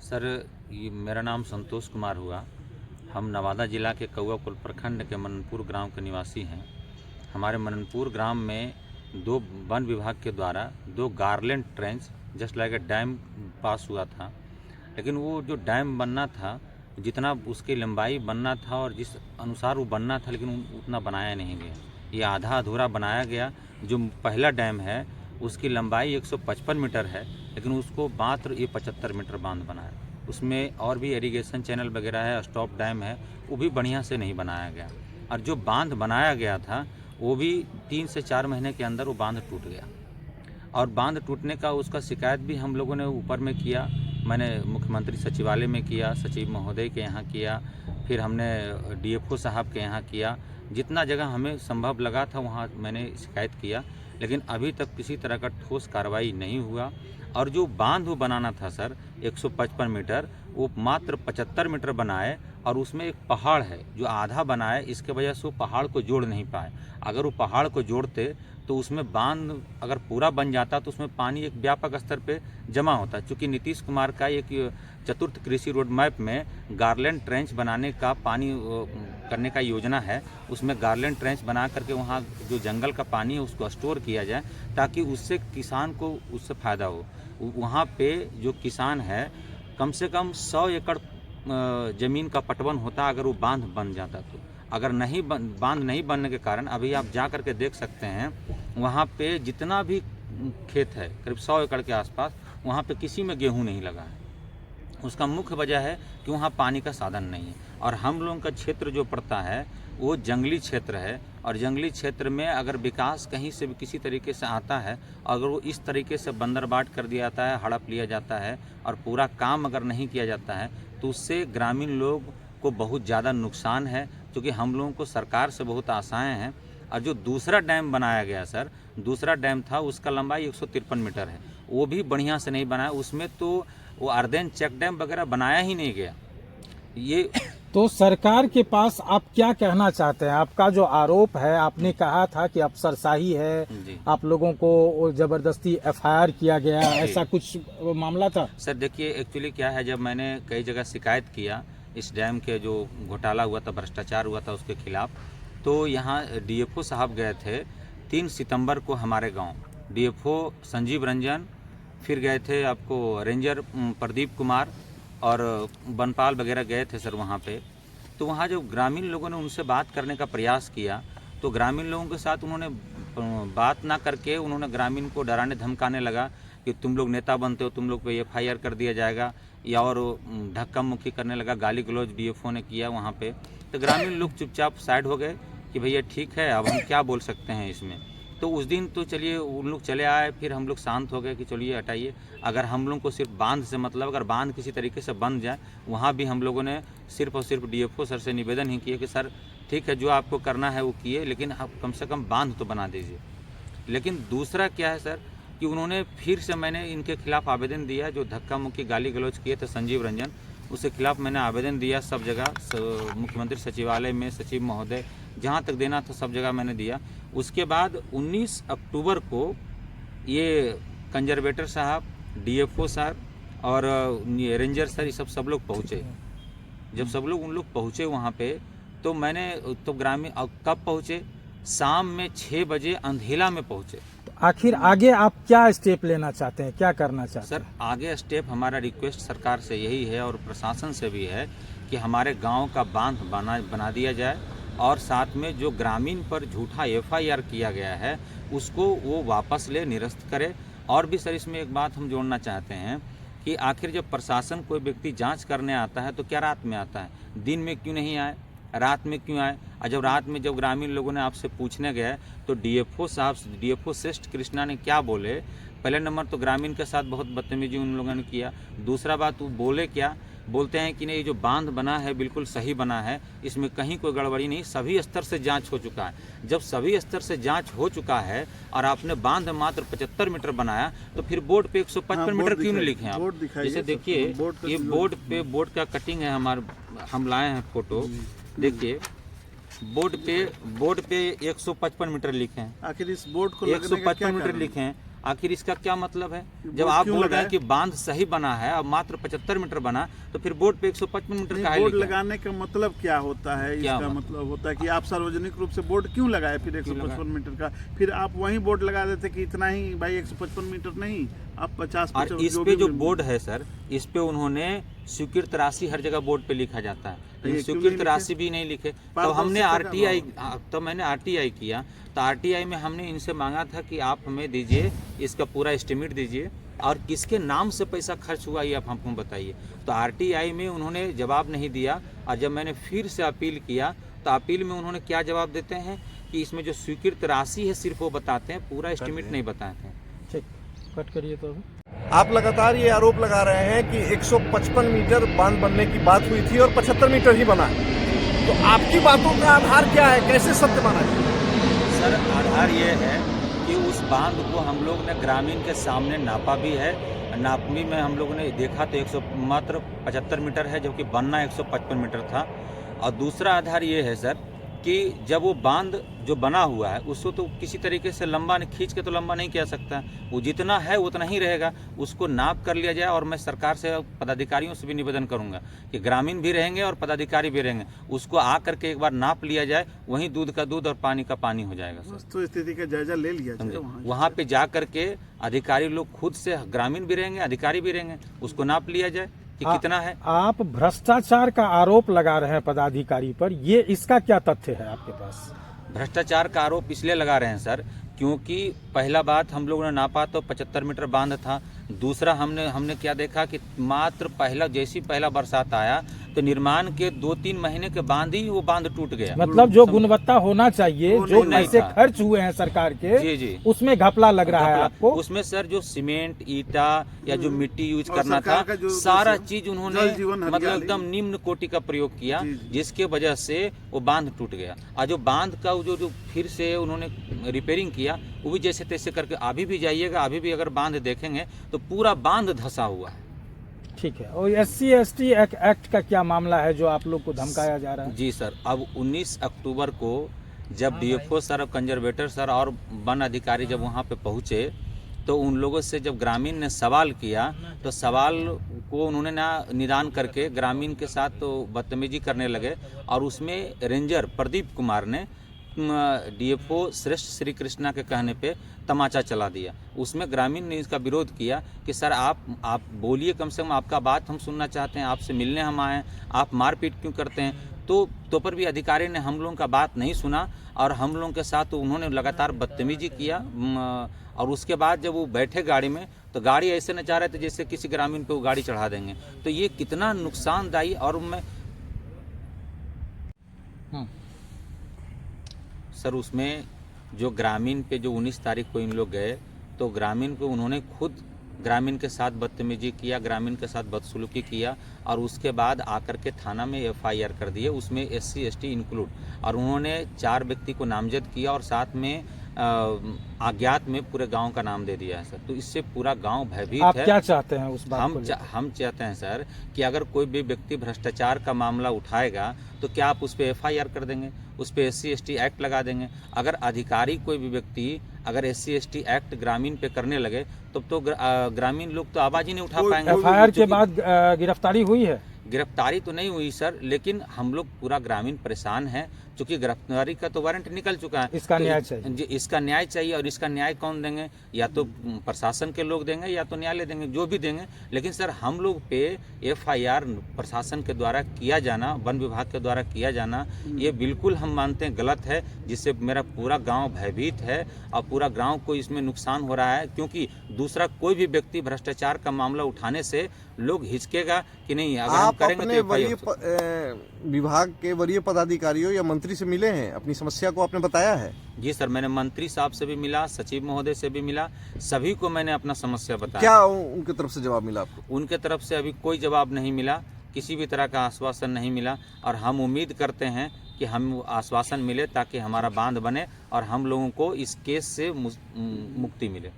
Sir, ये मेरा नाम संतोष कुमार हुआ। हम नवादा जिला के कौआकोल प्रखंड के मननपुर ग्राम के निवासी हैं। हमारे मननपुर ग्राम में दो वन विभाग के द्वारा दो garland trench just like a dam pass हुआ था, लेकिन वो जो डैम बनना था, जितना उसकी लंबाई बनना था और जिस अनुसार वो बनना था, लेकिन उतना बनाया नहीं गया। ये आधा अधूरा बनाया गया। जो पहला डैम है उसकी लंबाई 155 मीटर है, लेकिन उसको मात्र ये 75 मीटर बांध बनाया। उसमें और भी इरिगेशन चैनल वगैरह है, स्टॉप डैम है, वो भी बढ़िया से नहीं बनाया गया। और जो बांध बनाया गया था वो भी 3 से 4 महीने के अंदर वो बांध टूट गया। और बांध टूटने का उसका शिकायत भी हम लोगों ने ऊपर में किया। मैंने मुख्यमंत्री सचिवालय में किया, सचिव महोदय के यहाँ किया, फिर हमने डीएफओ साहब के यहाँ किया। जितना जगह हमें संभव लगा था वहाँ मैंने शिकायत किया, लेकिन अभी तक किसी तरह का ठोस कार्रवाई नहीं हुआ। और जो बांध वो बनाना था सर 155 मीटर, वो मात्र 75 मीटर बनाए। और उसमें एक पहाड़ है जो आधा बनाए, इसके वजह से वो पहाड़ को जोड़ नहीं पाए। अगर वो पहाड़ को जोड़ते तो उसमें बांध अगर पूरा बन जाता तो उसमें पानी एक व्यापक स्तर पे जमा होता। क्योंकि नीतीश कुमार का एक चतुर्थ कृषि रोड मैप में गार्लेंड ट्रेंच बनाने का पानी करने का योजना है। उसमें गार्लेंड ट्रेंच बना करके वहाँ जो जंगल का पानी है उसको स्टोर किया जाए, ताकि उससे किसान को उससे फ़ायदा हो। वहाँ पे जो किसान है कम से कम 100 एकड़ ज़मीन का पटवन होता अगर वो बांध बन जाता तो। अगर नहीं बांध नहीं बनने के कारण अभी आप जा कर के देख सकते हैं, वहाँ पे जितना भी खेत है करीब 100 एकड़ के आसपास, वहाँ पे किसी में गेहूँ नहीं लगा है। उसका मुख्य वजह है कि वहाँ पानी का साधन नहीं है। और हम लोगों का क्षेत्र जो पड़ता है वो जंगली क्षेत्र है, और जंगली क्षेत्र में अगर विकास कहीं से भी किसी तरीके से आता है, अगर वो इस तरीके से बंदरबाट कर दिया जाता है, हड़प लिया जाता है और पूरा काम अगर नहीं किया जाता है, तो उससे ग्रामीण लोग को बहुत ज़्यादा नुकसान है। क्योंकि हम लोगों को सरकार से बहुत आशाएं हैं। और जो दूसरा डैम बनाया गया सर, दूसरा डैम था उसका लंबाई 153 मीटर है, वो भी बढ़िया से नहीं बनाया। उसमें तो वो अर्धेन चेक डैम वगैरह बनाया ही नहीं गया। ये तो सरकार के पास आप क्या कहना चाहते हैं? आपका जो आरोप है, आपने कहा था कि अफसरशाही है, आप लोगों को जबरदस्ती एफआईआर किया गया, ऐसा कुछ मामला था? सर देखिए, एक्चुअली क्या है, जब मैंने कई जगह शिकायत किया इस डैम के जो घोटाला हुआ था, भ्रष्टाचार हुआ था उसके खिलाफ, तो यहाँ डीएफओ साहब गए थे 3 सितंबर को हमारे गांव। डीएफओ संजीव रंजन, फिर गए थे आपको रेंजर प्रदीप कुमार और बनपाल वगैरह गए थे सर वहाँ पे। तो वहाँ जो ग्रामीण लोगों ने उनसे बात करने का प्रयास किया, तो ग्रामीण लोगों के साथ उन्होंने बात ना करके उन्होंने ग्रामीण को डराने धमकाने लगा कि तुम लोग नेता बनते हो, तुम लोग पे एफआईआर कर दिया जाएगा, या और धक्का मुक्की करने लगा। गाली गलौज डीएफओ ने किया वहाँ पे। तो ग्रामीण लोग चुपचाप साइड हो गए कि भैया ठीक है, अब हम क्या बोल सकते हैं इसमें। तो उस दिन तो चलिए उन लोग चले आए, फिर हम लोग शांत हो गए कि चलिए हटाइए। अगर हम लोग को सिर्फ बांध से मतलब, अगर बांध किसी तरीके से बन जाए, वहाँ भी हम लोगों ने सिर्फ और सिर्फ डीएफओ सर से निवेदन ही किया कि सर ठीक है, जो आपको करना है वो किए, लेकिन आप कम से कम बांध तो बना दीजिए। लेकिन दूसरा क्या है सर कि उन्होंने फिर से, मैंने इनके खिलाफ आवेदन दिया, जो धक्का मुक्की गाली गलौज किए थे संजीव रंजन, उसके खिलाफ मैंने आवेदन दिया सब जगह, मुख्यमंत्री सचिवालय में, सचिव महोदय, जहाँ तक देना था सब जगह मैंने दिया। उसके बाद 19 अक्टूबर को ये कंजर्वेटर साहब, डीएफओ सर और रेंजर सर, ये सब लोग पहुँचे। जब सब लोग उन लोग पहुँचे वहाँ पे, तो मैंने तो ग्रामीण कब पहुँचे, शाम में 6 बजे अंधेला में पहुँचे। आखिर आगे आप क्या स्टेप लेना चाहते हैं, क्या करना चाहते हैं? सर आगे स्टेप हमारा रिक्वेस्ट सरकार से यही है और प्रशासन से भी है कि हमारे गांव का बांध बना दिया जाए, और साथ में जो ग्रामीण पर झूठा एफआईआर किया गया है उसको वो वापस ले, निरस्त करे। और भी सर इसमें एक बात हम जोड़ना चाहते हैं कि आखिर जब प्रशासन कोई व्यक्ति जांच करने आता है तो क्या रात में आता है, दिन में क्यों नहीं आए, रात में क्यों आए? और जब रात में जब ग्रामीण लोगों ने आपसे पूछने गए तो डीएफओ साहब, डीएफओ श्रेष्ठ कृष्णा ने क्या बोले, पहले नंबर तो ग्रामीण के साथ बहुत बदतमीजी उन लोगों ने किया। दूसरा बात वो बोले क्या, बोलते हैं कि नहीं, जो बांध बना है बिल्कुल सही बना है, इसमें कहीं कोई गड़बड़ी नहीं, सभी स्तर से जांच हो चुका है। जब सभी स्तर से जांच हो चुका है और आपने बांध मात्र 75 मीटर बनाया, तो फिर बोर्ड पे 155 मीटर क्यों नहीं लिखे आप? जैसे देखिए ये बोर्ड का कटिंग है, हम लाए हैं फोटो, देखिए बोर्ड पे 155 मीटर लिखे हैं। आखिर इस बोर्ड को 155 मीटर लिखे हैं। आखिर इसका क्या मतलब है? जब आप बोल रहे हैं कि बांध सही बना है और मात्र 75 मीटर बना, तो फिर बोर्ड पे 155 मीटर का बोर्ड लगाने का मतलब क्या होता है? इसका मतलब होता है कि आप सार्वजनिक रूप से बोर्ड क्यों लगाए फिर 155 मीटर का? फिर आप वहीं बोर्ड लगा देते कि इतना ही भाई, 155 मीटर नहीं, आप 50। और इस पे जो बोर्ड है सर, इस पे उन्होंने स्वीकृत राशि हर जगह बोर्ड पे लिखा जाता है, स्वीकृत राशि भी नहीं लिखे। तो हमने आरटीआई, तो मैंने आरटीआई किया, तो आरटीआई में हमने इनसे मांगा था कि आप हमें दीजिए, इसका पूरा एस्टिमेट दीजिए और किसके नाम से पैसा खर्च हुआ ये आप हमको बताइए। तो आरटीआई में उन्होंने जवाब नहीं दिया, और जब मैंने फिर से अपील किया तो अपील में उन्होंने क्या जवाब देते हैं कि इसमें जो स्वीकृत राशि है सिर्फ वो बताते हैं, पूरा एस्टिमेट नहीं बताते हैं। ठीक, कट करिए। तो आप लगातार ये आरोप लगा रहे हैं कि 155 मीटर बांध बनने की बात हुई थी और 75 मीटर ही बना है, तो आपकी बातों का आधार क्या है, कैसे सत्य माना जाए? सर, आधार ये है कि उस बांध को हम लोग ने ग्रामीण के सामने नापा भी है, नापनी में हम लोगों ने देखा तो मात्र 75 मीटर है, जबकि बनना 155 मीटर था। और दूसरा आधार ये है सर कि जब वो बांध जो बना हुआ है उसको तो किसी तरीके से लंबा खींच के तो लंबा नहीं किया सकता, वो जितना है उतना ही रहेगा, उसको नाप कर लिया जाए। और मैं सरकार से, पदाधिकारियों से भी निवेदन करूंगा कि ग्रामीण भी रहेंगे और पदाधिकारी भी रहेंगे, उसको आ करके एक बार नाप लिया जाए, वहीं दूध का दूध और पानी का पानी हो जाएगा सर। तो स्थिति का जायजा ले लिया जाए, वहाँ पे जा करके अधिकारी लोग खुद से, ग्रामीण भी रहेंगे, अधिकारी भी रहेंगे, उसको नाप लिया जाए कि कितना है। आप भ्रष्टाचार का आरोप लगा रहे हैं पदाधिकारी पर, ये इसका क्या तथ्य है आपके पास? भ्रष्टाचार का आरोप इसलिए लगा रहे हैं सर क्योंकि पहला बात हम लोगों ने नापा तो 75 मीटर बांध था। दूसरा हमने क्या देखा कि मात्र पहला बरसात आया तो निर्माण के 2-3 महीने के बाद ही वो बांध टूट गया। मतलब जो गुणवत्ता होना चाहिए, जो पैसे खर्च हुए हैं सरकार के, जी जी, उसमें घपला लग रहा है आपको। उसमें सर जो सीमेंट, ईटा या जो मिट्टी यूज करना था, सारा चीज उन्होंने मतलब एकदम निम्न कोटि का प्रयोग किया, जिसके वजह से वो बांध टूट गया। और जो बांध का जो फिर से उन्होंने रिपेयरिंग किया, वो भी जैसे तैसे करके, अभी भी जाइएगा, अभी भी अगर बांध देखेंगे तो पूरा बांध धंसा हुआ है। ठीक है। और SC/ST एक्ट का क्या मामला है जो आप लोग को धमकाया जा रहा है? जी सर, अब 19 अक्टूबर को जब DFO सर, कंजर्वेटर सर और वन अधिकारी जब वहाँ पे पहुँचे तो उन लोगों से जब ग्रामीण ने सवाल किया तो सवाल को उन्होंने ना निदान करके ग्रामीण के साथ तो बदतमीजी करने लगे, और उसमें रेंजर प्रदीप कुमार ने DFO श्रेष्ठ श्री कृष्णा के कहने पे तमाचा चला दिया। उसमें ग्रामीण ने इसका विरोध किया कि सर आप बोलिए, कम से कम आपका बात हम सुनना चाहते हैं, आपसे मिलने हम आए हैं, आप मारपीट क्यों करते हैं? तो पर भी अधिकारी ने हम लोगों का बात नहीं सुना और हम लोगों के साथ उन्होंने लगातार बदतमीजी किया। और उसके बाद जब वो बैठे गाड़ी में तो गाड़ी ऐसे न चाह रहे थे जैसे किसी ग्रामीण पे वो गाड़ी चढ़ा देंगे। तो ये कितना नुकसानदायी। और मैं सर उसमें जो ग्रामीण पे जो 19 तारीख को इन लोग गए तो ग्रामीण को उन्होंने खुद ग्रामीण के साथ बदतमीजी किया, ग्रामीण के साथ बदसलूकी किया, और उसके बाद आकर के थाना में FIR कर दिए, उसमें SC/ST इंक्लूड, और उन्होंने 4 व्यक्ति को नामजद किया और साथ में अज्ञात में पूरे गांव का नाम दे दिया है सर। तो इससे पूरा गांव भयभीत है। आप क्या चाहते हैं उस बात को? हम चाहते हैं सर कि अगर कोई भी व्यक्ति भ्रष्टाचार का मामला उठाएगा तो क्या आप उस पर FIR कर देंगे, उस पर SC/ST एक्ट लगा देंगे? अगर अधिकारी कोई भी व्यक्ति अगर SC/ST एक्ट ग्रामीण पे करने लगे तब तो ग्रामीण लोग तो आवाज ही नहीं उठा पाएंगे। FIR के बाद गिरफ्तारी हुई है? गिरफ्तारी तो नहीं हुई सर, लेकिन हम लोग पूरा ग्रामीण परेशान हैं क्योंकि गिरफ्तारी का तो वारंट निकल चुका है। इसका न्याय चाहिए। जी, इसका न्याय चाहिए। और इसका न्याय कौन देंगे? या तो प्रशासन के लोग देंगे या तो न्यायालय देंगे, जो भी देंगे। लेकिन सर हम लोग पे FIR प्रशासन के द्वारा किया जाना, वन विभाग के द्वारा किया जाना, ये बिल्कुल हम मानते हैं गलत है, जिससे मेरा पूरा गाँव भयभीत है और पूरा गाँव को इसमें नुकसान हो रहा है। क्योंकि दूसरा कोई भी व्यक्ति भ्रष्टाचार का मामला उठाने से लोग हिचकेगा कि नहीं, अगर हम करेंगे तो विभाग के वरीय पदाधिकारियों या मंत्री से मिले हैं, अपनी समस्या को आपने बताया है? जी सर, मैंने मंत्री साहब से भी मिला, सचिव महोदय से भी मिला, सभी को मैंने अपना समस्या बताया। क्या उनके तरफ से जवाब मिला आपको? उनके तरफ से अभी कोई जवाब नहीं मिला, किसी भी तरह का आश्वासन नहीं मिला, और हम उम्मीद करते हैं कि हम आश्वासन मिले ताकि हमारा बांध बने और हम लोगों को इस केस से मुक्ति मिले।